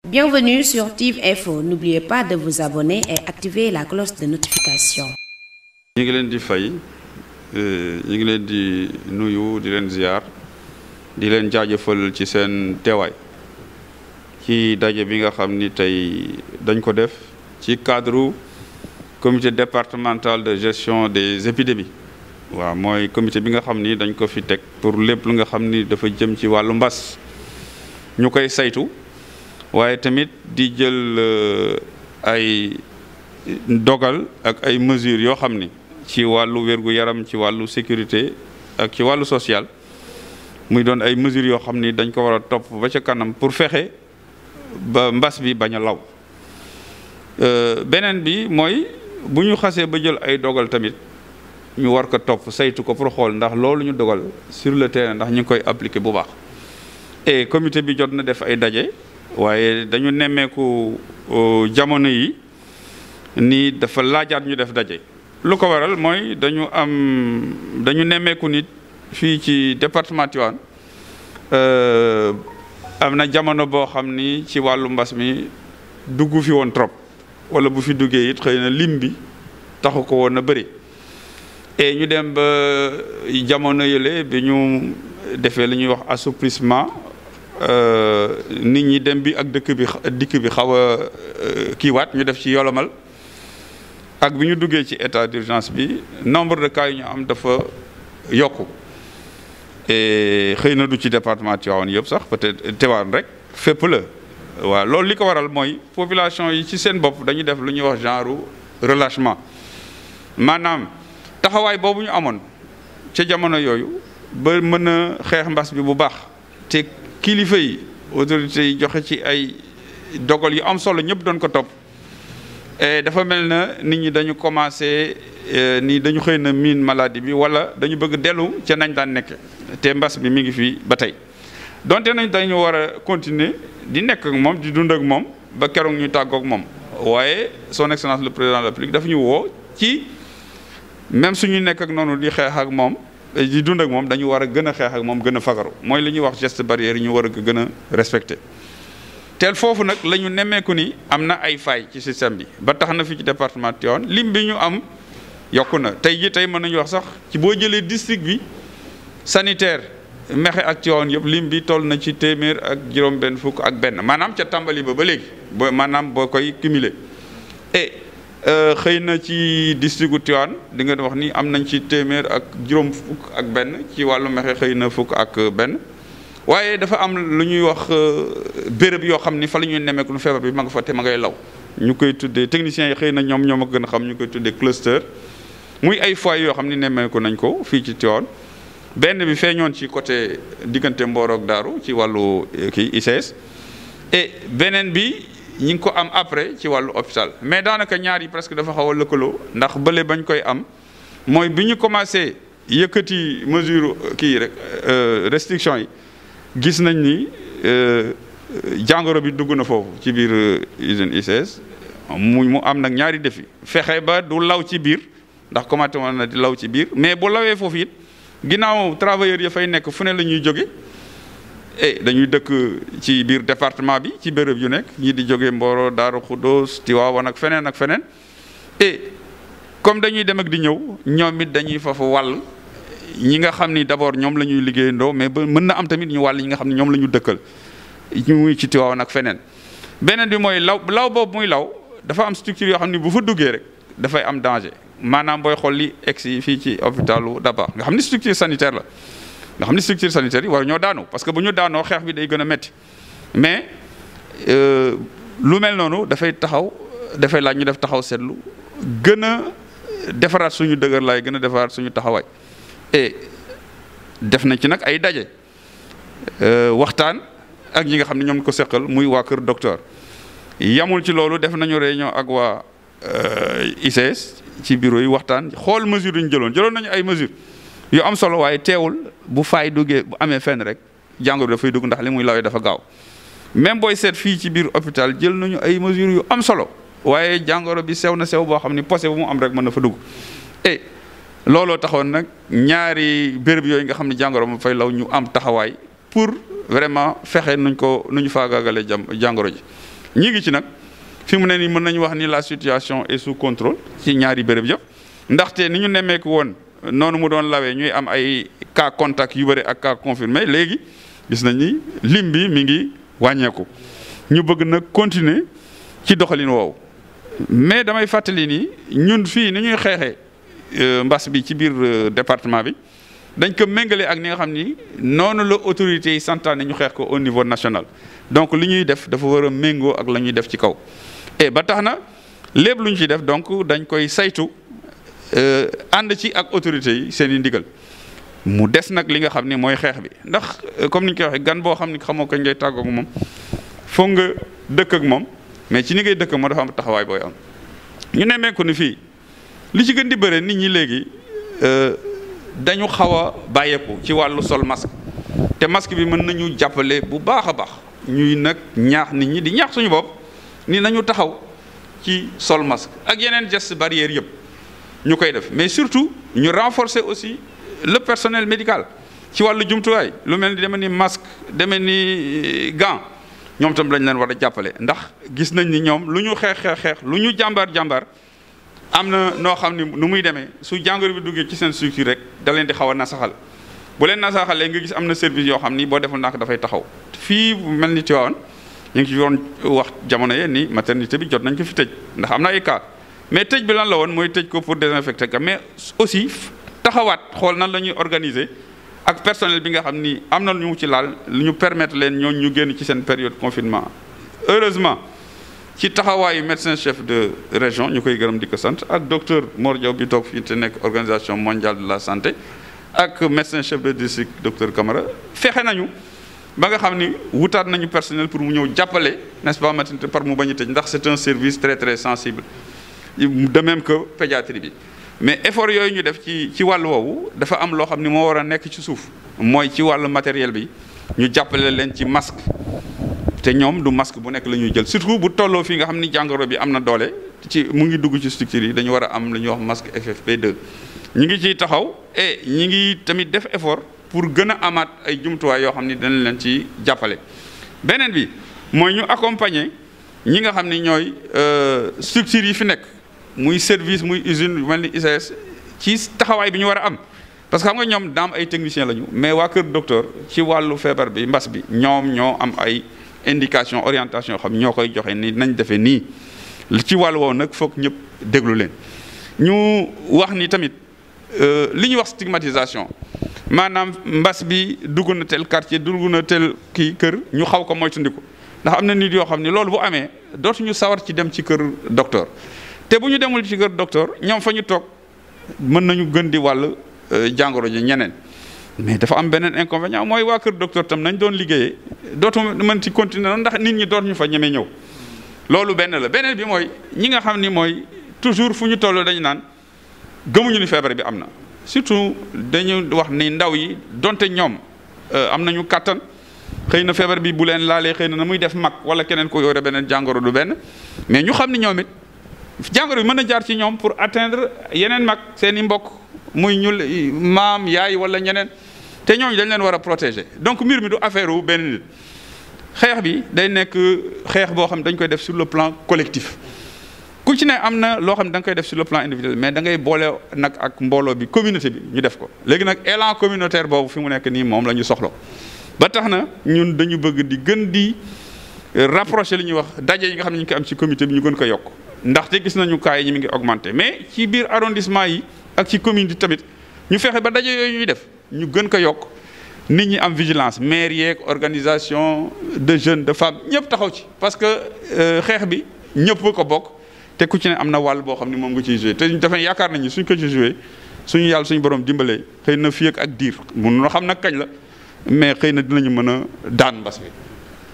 Bienvenue sur TIV Info. N'oubliez pas de vous abonner et activer la cloche de notification. ñi ngi leen di fay ñi ngi leen di nuyu di leen ziar di leen jaajëfal ci seen teewaay ci daje bi nga xam ni tey dañ ko def ci cadre comité départemental de gestion des épidémies waaw mooy comité bi nga xam ni dañ ko fi teg pour lépp lu nga xam ni dafa jëm ci wàllu mbas ñu koy saytu waaye tamit di jël ay dogal ak ay mesures yoo xam ni ci wàllu wérgu yaram ci wàllu sécurité ak ci wàllu social muy doon ay mesures yoo xam ni dañ ko war a topp ba ca kanam pour fexe ba mbas bi bañ a law beneen bi mooy bu ñu xasee ba jël ay dogal tamit ñu war ko topp saytu ko pour xool ndax loolu ñu dogal sur le terrain ndax ñu ngi koy appliquer bu baax et comité bi jot na def ay daje waaye dañu nemmeeku jamono yi ni dafa laajaat ñu def daje lu ko waral mooy dañu nemmeeku nit fii ci département Tivaouane am na jamono boo xam ni ci wàllu mbas mi dugg fi woon trop wala bu fi duggee it xëy na lim bi taxu ko woon a bëri et ñu dem ba jamono yële bi ñu defee li ñuy wax assouplissement nit ñi dem bi ak dikk bi xaw a kiiwaat ñu def ci yolomal ak bi ñu duggee ci état d'urgence bi nombre de cas yu ñu am dafa yokku et xëy na du ci département Tivaouane yëpp sax peut-être Tivaouane rek fépp la waaw loolu li ko waral mooy population yi ci seen bopp dañuy def lu ñuy wax genre relâchement maanaam taxawaay boobu ñu amoon ca jamono yooyu ba mën a xeex mbas bi bu baax te kilifa yi autorités yi joxe ci ay dogal yu am solo ñëpp doon ko topp et dafa mel na nit ñi dañu commencé ni dañu xëy na miin maladie bi wala dañu bëgg dellu ca nañ daan nekk te mbas bi mi ngi fii ba tey donte nañ dañu war a continuer di nekk ak moom di dund ak moom ba keroog ñu tàggoog moom waaye son excellence le président de la République dafa ñu woo ci même suñu nekk ak noonu di xeex ak moom di dund ak moom dañu war a gën a xeex ak moom gën a fagaru mooy li ñuy wax geste barrière yi ñu war a gën a respecté teel foofu nag la ñu nemmeeku ni am na ay failles ci système bi ba tax na fii ci département Tivaouane lim bi ñu am yokku na tey mën nañu wax sax ci boo jëlee district bi sanitaire Mexe ak Tivaouane yëpp lim bi toll na ci téeméer ak juróom-benn fukk ak benn maanaam ca tàmbali ba léegi maanaam boo koy cumuler et xëy na ci district gu Tivaouane di nga wax ni am nañ ci téeméer ak juróom fukk ak benn ci wàllu Mexe xëy na fukk ak benn waaye dafa am lu ñuy wax béréb yoo xam ni fa la ñuy nemmeeku lu feebar bi ma nga fa te ma ngay law ñu koy tuddee techniciens yi xëy na ñoom a gën a xam ñu koy tuddee cluster muy ay foyer yoo xam ni nemmeeku nañ ko fii ci Tivaouane benn bi feeñoon ci côté diggante Mboro ak Daaru ci wàllu kii ICS et beneen bi ñi ngi ko am après ci wàllu hôpital mais daanaka ñaar yi presque dafa xaw a lëkkaloo ndax bële bañ koy am mooy bi ñu commencé yëkkati mesure kii rek restriction yi gis nañ ni jàngoro bi dugg na foofu ci biir usine ICS mu am nag ñaari défi fexe ba du law ci biir ndax commencé woon na di law ci biir mais bu lawee foofu it ginnaaw travailleurs ya fay nekk fu ne la ñuy jóge et dañuy dëkk ci biir département bi ci béréb yu nekk ñii di jóge Mboro Daaru Xuddoos Tivaouane ak feneen et comme dañuy dem ak di ñëw ñoom it dañuy fafa wàll ñi nga xam ni d'abord ñoom la ñuy liggéeyandoo mais ba mën na am tamit ñu wàll ñi nga xam ne ñoom la ñu dëkkal ñu ci Tivaouane ak feneen beneen bi mooy law boobu muy law dafa am structure yoo xam ni bu fa duggee rek dafay am danger maanaam booy xool li egg si fii ci hôpitalu Daba nga xam ni structure sanitaire la nga xam ni structure sanitaire yi war ñoo daanu parce que bu ñu daanoo xeex bi day gën a métti mais lu mel noonu dafay laaj ñu def taxaw seetlu gën a defaraat suñu dëgër laay gën a defaraat suñu taxawaay et def na ci nag ay daje waxtaan ak ñi nga xam ne ñoom ko seqal muy waa kër docteur yamul ci loolu def nañu réunion ak waa ICS ci bureau yi waxtaan xool mesure yu ñu jëloon nañu ay mesure yu am solo waaye teewul bu faay duggee bu amee fenn rek jàngoro dafay dugg ndax li muy lawee dafa gaaw même booy seet fii ci biir hôpital jël nañu ay mesures yu am solo waaye jàngoro bi sew na sew boo xam ni posé bu mu am rek mën na fa dugg et looloo taxoon nag ñaari béréb yooyu nga xam ne jàngoro mu fay law ñu am taxawaay pour vraiment fexe nu ñu faagaagale jàngoro ji ñi ngi ci nag fi mu ne nii mën nañu wax ni la situation est sous contrôle ci ñaari béréb yëpp ndaxte ni ñu nemmeeku woon noonu mu doon lawee ñuy am ay cas contact yu bëri ak cas confirmé léegi gis nañ ni lim bi mi ngi wàññeeku ñu bëgg nag continuer ci doxalin woowu mais damay fàttali ni ñun fii ni ñuy xeexee mbas bi ci biir département bi dañ ko méngale ak ni nga xam ni noonu la autorités yi santaane ñu xeex ko au niveau national donc li ñuy def dafa war a méngoo ak la ñuy def ci kaw et ba tax na lépp lu ñu ci def donc dañ koy saytu ànd ci ak autorités yi seen i ndigal mu des nag li nga xam ni mooy xeex bi ndax comme ni ñu koy waxee gan boo xam ni xamoo kañ ngay tàggoog moom foog nga dëkk ak moom mais ci ni ngay dëkk moo dafa am taxawaay booy am ñu nemmeeku ni fii li ci gën di bëre nit ñi léegi dañu xaw a bàyyeeku ci wàllu sol masque te masque bi mën nañu jàppale bu baax a baax ñuy nag ñaax nit ñi di ñaax suñu bopp ni nañu taxaw ci sol masque ak yeneen gestes barrières yëpp ñu koy def mais surtout ñu renforcer aussi le personnel médical ci wàllu jumtuwaay lu mel ni demee ni masque demee ni gant ñoom tam lañ leen war a jàppale ndax gis nañ ni ñoom lu ñu xeex lu ñu jàmbaar am na noo xam ni nu muy demee su jàngoro bi duggee ci seen structure rek da leen di xaw a nasaxal bu leen nasaxalee nga gis am na service yoo xam ni boo deful ndànk dafay taxaw fii mel ni Tivaouane ñu ngi ci doon wax jamono yee ni maternité bi jot nañ ko fi tëj ndax am na ay cas mais tëj bi lan la woon mooy tëj ko pour désinfecter ka mais aussi taxawaat xool nan la ñuy organiser ak personnel bi nga xam ni am na lu ñu ci laal lu ñu permettre leen ñooñu ñu génn ci seen période confinement heureusement ci taxawaayu médecin chef de région ñu koy gërëm di ko sant ak docteur Mor Diaw bi toog fii te nekk organisation mondiale de la santé ak médecin chef de district docteur Camara fexe nañu ba nga xam ni wutaat nañu personnel pour mu ñëw jàppale n'est-ce pas maternité par mu bañ a tëj ndax c'est un service très très sensible de même que pédiatrie bi mais effort yooyu ñu def ci wàllu woowu dafa am loo xam ni moo war a nekk ci suuf mooy ci wàllu matériel bi ñu jàppale leen ci masque te ñoom du masque bu nekk la ñuy jël surtout bu tolloo fii nga xam ni jàngoro bi am na doole ci mu ngi dugg ci structure yi dañu war a am lu ñuy wax masque FFP2 ñi ngi ciy taxaw et ñi ngi tamit def effort pour gën a amaat ay jumtuwaay yoo xam ni danañ leen ci jàppale beneen bi mooy ñu accompagner ñi nga xam ni ñooy structure yi fi nekk muy service muy usine mel ni ICS ci taxawaay bi ñu war a am parce que xam nga ñoom daam ay technicien lañu mais waa kër docteur ci wàllu feebar bi mbas bi ñoom ñoo am ay indication orientation yoo xam ñoo koy joxe ni nañ defee nii ci wàllu woowu nag foog ñëpp déglu leen ñu wax ni tamit li ñuy wax stigmatisation maanaam mbas bi dugg na tel quartier dugg na tel kii kër ñu xaw ko moytandiku ndax am na nit yoo xam ni loolu bu amee dootuñu sawar ci dem ci kër docteur te bu ñu demul ci kër docteur ñoom fa ñu toog mën nañu gën di wàll jàngoro ji ñeneen mais dafa am beneen inconvénient mooy waa kër docteur tam nañ doon liggéeyee dootu mën ci continuer noonu ndax nit ñi dootuñu fa ñeme ñëw loolu benn la beneen bi mooy ñi nga xam ni mooy toujours fu ñu toll dañu naan gëmuñu ni feebar bi am na surtout dañu wax ni ndaw yi donte ñoom am nañu kàttan xëy na feebar bi bu leen laalee xëy na muy def mag wala keneen ko yore beneen jàngoro du benn mais ñu xam ni ñoom it jàngoro bi mën na jaar ci ñoom pour atteindre yeneen mag seen i mbokk muy ñu maam yaay wala ñeneen te ñooñu dañ leen war a protéger donc mbir mi du affaire wu benn nit xeex bi day nekk xeex boo xam dañ koy def sur le plan collectif ku ci ne am na loo xam ne da nga koy def sur le plan individuel mais da ngay boole nag ak mbooloo bi communauté bi ñu def ko léegi nag élan communautaire boobu fi mu nekk nii moom la ñu soxla ba tax na ñun dañu bëgg di gën di rapprocher li ñuy wax daje yi nga xam ne ñu koy am ci comité bi ñu gën ko yokk ndaxte gis nañu cas yi ñu mi ngi augmenté mais ci biir arrondissement yi ak ci commune yi tamit ñu fexe ba daje yooyu ñuy def ñu gën ko yokk nit ñi am vigilance maire yeeg organisation de jeunes de femmes ñëpp taxaw ci parce que xeex bi ñëpp ko bokk te ku ci ne am na wàll boo xam ne moom nga ciy joué te dafa yaakaar nañu suñ ko ci joué suñu yàlla suñu borom dimbalee xëy na fii ak diir mun na xam nag kañ la mais xëy na dinañu mën a daan mbas bi